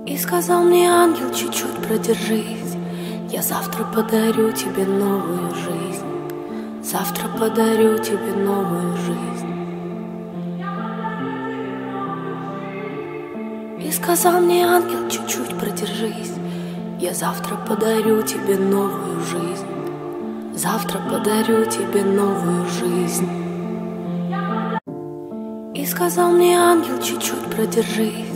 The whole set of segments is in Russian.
И сказал мне ангел, чуть-чуть продержись, я завтра подарю тебе новую жизнь. Завтра подарю тебе новую жизнь. И сказал мне ангел, чуть-чуть продержись, я завтра подарю тебе новую жизнь. Завтра подарю тебе новую жизнь. И сказал мне ангел, чуть-чуть продержись,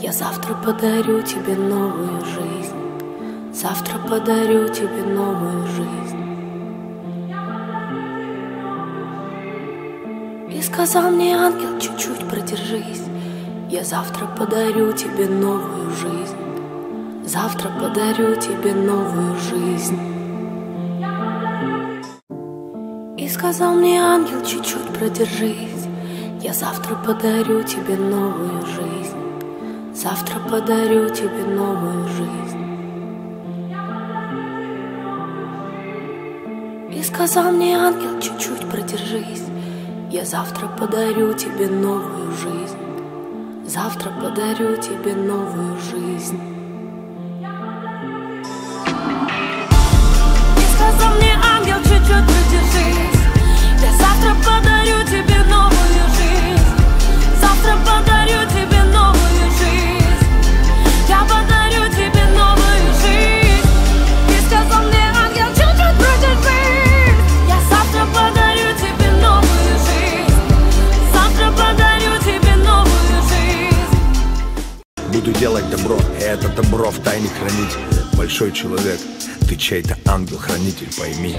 я завтра подарю тебе новую жизнь. Завтра подарю тебе новую жизнь. И сказал мне ангел, чуть-чуть продержись, я завтра подарю тебе новую жизнь. Завтра подарю тебе новую жизнь. И сказал мне ангел, чуть-чуть продержись, я завтра подарю тебе новую жизнь. Завтра подарю тебе новую жизнь. И сказал мне ангел, чуть-чуть продержись, я завтра подарю тебе новую жизнь. Завтра подарю тебе новую жизнь. И сказал мне ангел, чуть-чуть продержись, я завтра подарю тебе новую жизнь. Завтра подарю тебе новую жизнь. Я подарю тебе новую жизнь. И сказал мне ангел, чуть-чуть продержись, я завтра подарю тебе новую жизнь. Завтра подарю тебе новую жизнь. Буду делать добро, и это добро в тайне хранить. Большой человек, ты чей-то ангел-хранитель, пойми.